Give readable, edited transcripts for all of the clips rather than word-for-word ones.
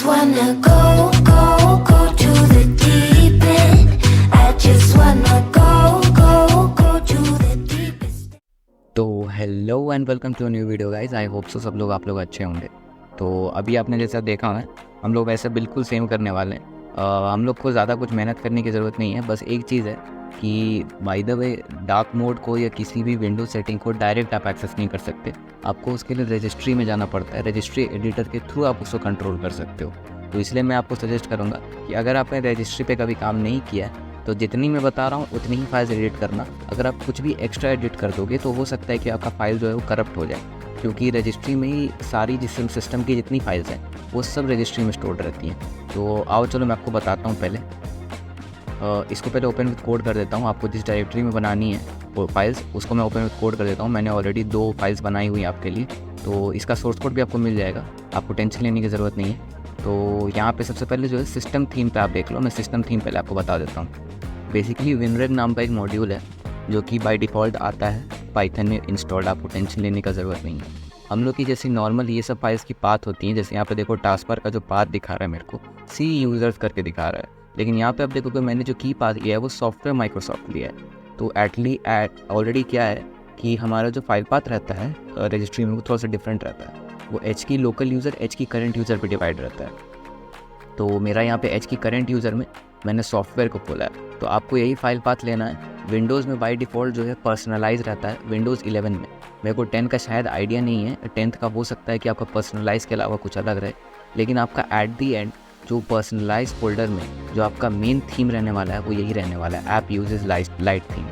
just wanna go to the deep end. I just wanna go to the deepest. तो hello and welcome to new video guys. I hope so सब लोग आप लोग अच्छे होंगे। तो अभी आपने जैसा देखा है हम लोग वैसे बिल्कुल सेम करने वाले हैं। हम लोग को ज़्यादा कुछ मेहनत करने की ज़रूरत नहीं है। बस एक चीज़ है कि by the way dark mode को या किसी भी विंडो सेटिंग को डायरेक्ट आप एक्सेस नहीं कर सकते। आपको उसके लिए रजिस्ट्री में जाना पड़ता है। रजिस्ट्री एडिटर के थ्रू आप उसको कंट्रोल कर सकते हो। तो इसलिए मैं आपको सजेस्ट करूँगा कि अगर आपने रजिस्ट्री पे कभी काम नहीं किया है तो जितनी मैं बता रहा हूँ उतनी ही फाइल्स एडिट करना। अगर आप कुछ भी एक्स्ट्रा एडिट कर दोगे तो हो सकता है कि आपका फाइल जो है वो करप्ट हो जाए, क्योंकि रजिस्ट्री में ही सारी सिस्टम की जितनी फाइल्स हैं वो सब रजिस्ट्री में स्टोर रहती हैं। तो आओ चलो मैं आपको बताता हूँ। पहले इसको पहले ओपन विद कोड कर देता हूँ। आपको जिस डायरेक्टरी में बनानी है वो फाइल्स उसको मैं ओपन विद कोड कर देता हूँ। मैंने ऑलरेडी 2 फाइल्स बनाई हुई हैं आपके लिए, तो इसका सोर्स कोड भी आपको मिल जाएगा, आपको टेंशन लेने की ज़रूरत नहीं है। तो यहाँ पे सबसे पहले जो है सिस्टम थीम पे आप देख लो। मैं सिस्टम थीम पहले आपको बता देता हूँ। बेसिकली विनरेग नाम का एक मॉड्यूल है जो कि बाय डिफ़ॉल्ट आता है पाइथन में इंस्टॉल्ड। आपको टेंशन लेने का ज़रूरत नहीं है। हम लोग की जैसे नॉर्मल ये सब फाइल्स की पाथ होती हैं, जैसे यहाँ पे देखो टास्क बार का जो पाथ दिखा रहा है मेरे को सी यूज़र्स करके दिखा रहा है, लेकिन यहाँ पे आप देखो कि मैंने जो की पाथ लिया है वो सॉफ्टवेयर माइक्रोसॉफ्ट लिया है। तो ऑलरेडी क्या है कि हमारा जो फाइल पाथ रहता है रजिस्ट्री में वो थोड़ा सा डिफरेंट रहता है। वो एच की लोकल यूज़र, एच की करंट यूज़र पर डिवाइड रहता है। तो मेरा यहाँ पे एच की करंट यूज़र में मैंने सॉफ्टवेयर को खोला है। तो आपको यही फाइल पाथ लेना है। विंडोज़ में बाय डिफ़ॉल्ट जो है पर्सनलाइज रहता है। विंडोज़ 11 में मेरे को 10 का शायद आइडिया नहीं है, 10th का हो सकता है कि आपका पर्सनलाइज के अलावा कुछ अलग रहे, लेकिन आपका एट दी एंड जो पर्सनलाइज फोल्डर में जो आपका मेन थीम रहने वाला है वो यही रहने वाला है, ऐप यूजेस लाइट थीम।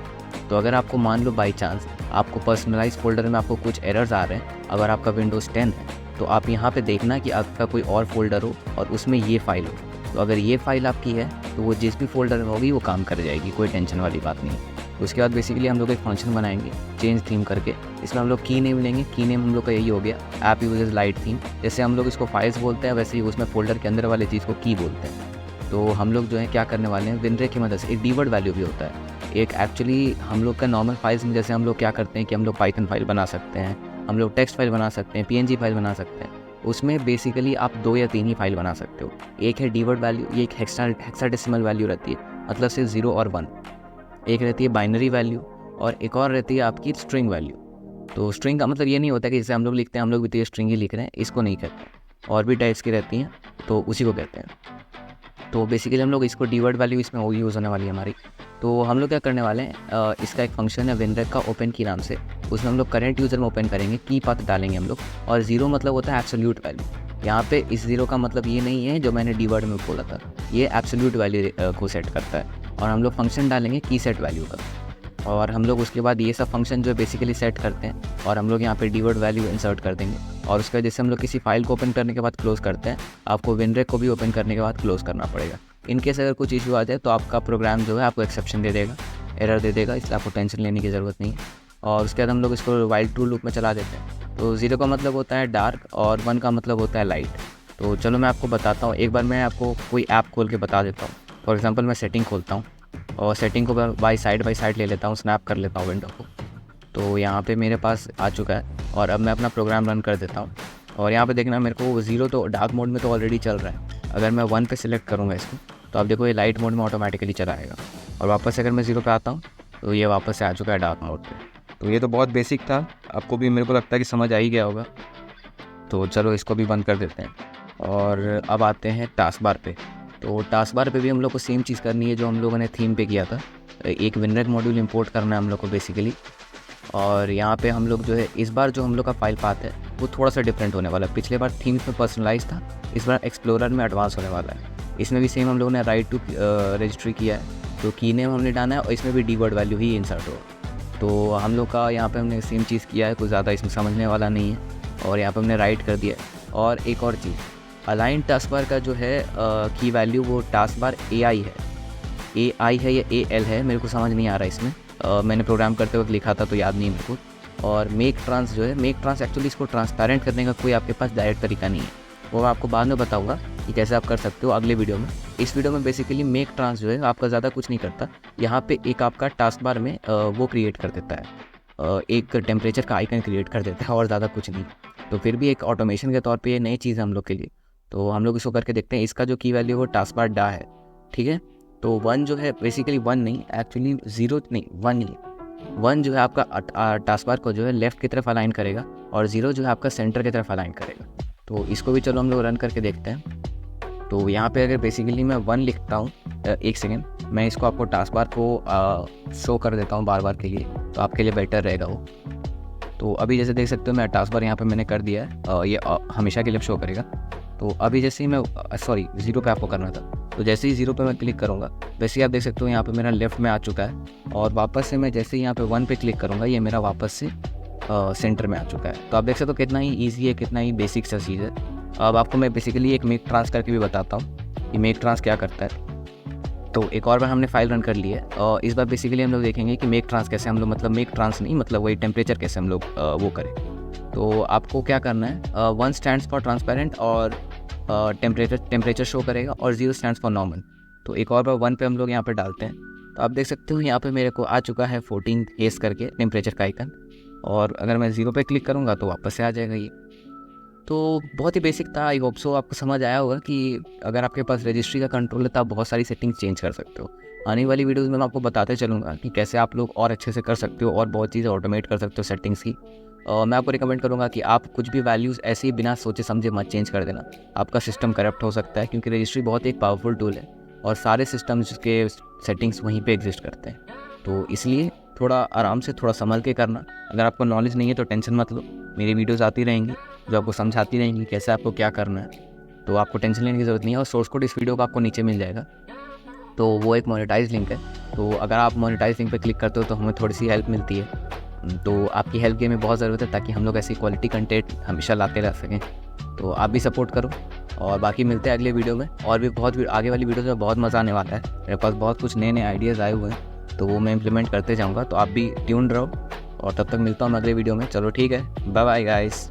तो अगर आपको मान लो बाई चांस आपको पर्सनलाइज फोल्डर में आपको कुछ एरर्स आ रहे हैं, अगर आपका विंडोज़ 10 है तो आप यहाँ पे देखना कि आपका कोई और फोल्डर हो और उसमें ये फ़ाइल हो। तो अगर ये फ़ाइल आपकी है तो वो जिस भी फोल्डर में होगी वो काम कर जाएगी, कोई टेंशन वाली बात नहीं है। उसके बाद बेसिकली हम लोग एक फंक्शन बनाएंगे चेंज थीम करके। इसमें हम लोग की नेम लेंगे। की नेम हम लोग का यही हो गया ऐप यूजेस लाइट थीम। जैसे हम लोग इसको फाइल्स बोलते हैं वैसे ही उसमें फोल्डर के अंदर वाले चीज़ को की बोलते हैं। तो हम लोग जो है क्या करने वाले हैं, विनरेग की मदद से एक कीवर्ड वैल्यू भी होता है एक। एक्चुअली हम लोग का नॉर्मल फाइल्स में जैसे हम लोग क्या करते हैं कि हम लोग पाइथन फाइल बना सकते हैं, हम लोग टेक्स्ट फाइल बना सकते हैं, PNG फाइल बना सकते हैं। उसमें बेसिकली आप 2 या 3 ही फाइल बना सकते हो। एक है कीवर्ड वैल्यू, ये एक हेक्साडेसिमल वैल्यू रहती है, मतलब सिर्फ 0 और 1। एक रहती है बाइनरी वैल्यू और एक और रहती है आपकी स्ट्रिंग वैल्यू। तो स्ट्रिंग का मतलब ये नहीं होता कि जैसे हम लोग लिखते हैं हम लोग भी तो स्ट्रिंग ही लिख रहे हैं, इसको नहीं कहते हैं। और भी टाइप्स की रहती हैं तो उसी को कहते हैं। तो बेसिकली हम लोग इसको कीवर्ड वैल्यू इसमें वो यूज़ होने वाली है हमारी। तो हम लोग क्या करने वाले हैं, इसका एक फंक्शन है विनरेग का ओपन की नाम से। उसमें हम लोग करंट यूज़र में ओपन करेंगे, की पाथ डालेंगे हम लोग, और 0 मतलब होता है एब्सोल्यूट वैल्यू। यहाँ पे इस 0 का मतलब ये नहीं है जो मैंने कीवर्ड में बोला था, ये एब्सोल्यूट वैल्यू को सेट करता है। और हम लोग फंक्शन डालेंगे की सेट वैल्यू का, और हम लोग उसके बाद ये सब फंक्शन जो बेसिकली सेट करते हैं और हम लोग यहाँ पे कीवर्ड वैल्यू इंसर्ट कर देंगे। और उसके बाद जैसे हम लोग किसी फाइल को ओपन करने के बाद क्लोज़ करते हैं, आपको विनरेग को भी ओपन करने के बाद क्लोज़ करना पड़ेगा। इनकेस अगर कुछ इशू आ जाए तो आपका प्रोग्राम जो है आपको एक्सेप्शन दे देगा, एरर दे देगा, इसलिए आपको टेंशन लेने की ज़रूरत नहीं है। और उसके बाद हम लोग इसको वाइल ट्रू लूप में चला देते हैं। तो 0 का मतलब होता है डार्क और 1 का मतलब होता है लाइट। तो चलो मैं आपको बताता हूँ। एक बार मैं आपको कोई ऐप खोल के बता देता हूँ। फॉर एग्जांपल मैं सेटिंग खोलता हूँ और सेटिंग को बाय साइड ले लेता हूँ, स्नैप कर लेता हूँ विंडो को। तो यहाँ पे मेरे पास आ चुका है और अब मैं अपना प्रोग्राम रन कर देता हूँ। और यहाँ पे देखना मेरे को 0 तो डार्क मोड में तो ऑलरेडी चल रहा है। अगर मैं 1 पे सिलेक्ट करूँगा इसको तो आप देखो ये लाइट मोड में ऑटोमेटिकली चला आएगा। और वापस अगर मैं 0 पे आता हूँ तो ये वापस से आ चुका है डार्क मोड पे। तो ये तो बहुत बेसिक था, आपको भी मेरे को लगता है कि समझ आ ही गया होगा। तो चलो इसको भी बंद कर देते हैं और अब आते हैं टास्क बार पे। तो टास्क बार पे भी हम लोग को सेम चीज़ करनी है जो हम लोगों ने थीम पे किया था। एक विनरेग मॉड्यूल इंपोर्ट करना है हम लोग को बेसिकली। और यहाँ पे हम लोग जो है इस बार जो हम लोग का फाइल पाथ है वो थोड़ा सा डिफरेंट होने वाला है। पिछले बार थीम्स में पर्सनलाइज था, इस बार एक्सप्लोरर में एडवांस होने वाला है। इसमें भी सेम हम लोगों ने राइट टू रजिस्ट्री किया है, तो की नेम हमने डाला है और इसमें भी कीवर्ड वैल्यू ही इंसर्ट हो। तो हम लोग का यहाँ पे हमने सेम चीज़ किया है, कुछ ज़्यादा इसमें समझने वाला नहीं है। और यहाँ पे हमने राइट कर दिया है। और एक और चीज़, अलाइन टास्क बार का जो है की वैल्यू वो टास्क बार AI है, AI है या AL है, मेरे को समझ नहीं आ रहा इसमें। मैंने प्रोग्राम करते वक्त लिखा था तो याद नहीं मेरे को। और मेक ट्रांस जो है, मेक ट्रांस एक्चुअली इसको ट्रांसपेरेंट करने का कोई आपके पास डायरेक्ट तरीका नहीं है, वो मैं आपको बाद में बताऊंगा कि कैसे आप कर सकते हो अगले वीडियो में। इस वीडियो में बेसिकली मेक ट्रांस जो है आपका ज़्यादा कुछ नहीं करता, यहाँ पे एक आपका टास्क बार में वो क्रिएट कर देता है, एक टेम्परेचर का आइकन क्रिएट कर देता है और ज़्यादा कुछ नहीं। तो फिर भी एक ऑटोमेशन के तौर पे ये नई चीज़ है हम लोग के लिए। तो हम लोग इसको करके देखते हैं। इसका जो की वैल्यू है वो टास्क बार डा है, ठीक है। तो 1 जो है बेसिकली 1 नहीं, एक्चुअली 0 नहीं 1 ही। 1 जो है आपका टास्क बार को जो है लेफ़्ट की तरफ अलाइन करेगा और 0 जो है आपका सेंटर की तरफ अलाइन करेगा। तो इसको भी चलो हम लोग रन करके देखते हैं। तो यहाँ पे अगर बेसिकली मैं 1 लिखता हूँ, एक सेकेंड, मैं इसको आपको टास्क बार को शो कर देता हूँ बार बार के लिए, तो आपके लिए बेटर रहेगा वो। तो अभी जैसे देख सकते हो मैं टास्क बार यहाँ पे मैंने कर दिया है, ये हमेशा के लिए शो करेगा। तो अभी जैसे ही मैं 0 पे आपको करना था, तो जैसे ही 0 पे मैं क्लिक करूँगा वैसे ही आप देख सकते हो यहाँ पे मेरा लेफ़्ट में आ चुका है, और वापस से मैं जैसे ही यहाँ पे 1 पे क्लिक करूँगा ये मेरा वापस से सेंटर में आ चुका है। तो आप देख सकते हो कितना ही ईजी है, कितना ही बेसिक सा चीज़ है। अब आपको मैं बेसिकली एक मेक ट्रांस करके भी बताता हूँ कि मेक ट्रांस क्या करता है। तो एक और बार हमने फाइल रन कर ली है, और इस बार बेसिकली हम लोग देखेंगे कि मेक ट्रांस कैसे हम लोग, मतलब मेक ट्रांस नहीं, मतलब वही टेम्परेचर कैसे हम लोग वो करें। तो आपको क्या करना है, 1 स्टैंड्स फॉर ट्रांसपेरेंट और टेम्परेचर शो करेगा, और 0 स्टैंड्स फॉर नॉर्मल। तो एक और बार 1 पे हम लोग यहाँ पे डालते हैं। तो आप देख सकते हो यहाँ पे मेरे को आ चुका है 14 हेस करके टेम्परेचर का आइकन, और अगर मैं 0 पे क्लिक करूँगा तो वापस से आ जाएगा ये। तो बहुत ही बेसिक था। आई होप सो आपको समझ आया होगा कि अगर आपके पास रजिस्ट्री का कंट्रोल है तो आप बहुत सारी सेटिंग्स चेंज कर सकते हो। आने वाली वीडियोस में मैं आपको बताते चलूँगा कि कैसे आप लोग और अच्छे से कर सकते हो और बहुत चीज़ें ऑटोमेट कर सकते हो सेटिंग्स की। मैं आपको रिकमेंड करूँगा कि आप कुछ भी वैल्यूज़ ऐसे ही बिना सोचे समझे मत चेंज कर देना, आपका सिस्टम करप्ट हो सकता है, क्योंकि रजिस्ट्री बहुत एक पावरफुल टूल है और सारे सिस्टम्स के सेटिंग्स वहीं पे एग्जिस्ट करते हैं। तो इसलिए थोड़ा आराम से, थोड़ा संभल के करना। अगर आपको नॉलेज नहीं है तो टेंशन मत लो, मेरी वीडियोज़ आती रहेंगी जो आपको समझाती रहेंगी कैसे आपको क्या करना है, तो आपको टेंशन लेने की ज़रूरत नहीं है। और सोर्स कोड इस वीडियो का आपको नीचे मिल जाएगा, तो वो एक मोनेटाइज लिंक है। तो अगर आप मोनेटाइज लिंक पे क्लिक करते हो तो हमें थोड़ी सी हेल्प मिलती है। तो आपकी हेल्प की हमें बहुत ज़रूरत है, ताकि हम लोग ऐसी क्वालिटी कंटेंट हमेशा लाते रह सकें। तो आप भी सपोर्ट करो, और बाकी मिलते हैं अगले वीडियो में। और भी बहुत आगे वाली वीडियो में बहुत मज़ा आने वाला है। मेरे पास बहुत कुछ नए आइडियाज़ आए हुए हैं, तो वो मैं इम्प्लीमेंट करते जाऊँगा। तो आप भी ट्यून्ड रहो, और तब तक मिलता हूँ अगले वीडियो में। चलो ठीक है, बाय बाय गाइस।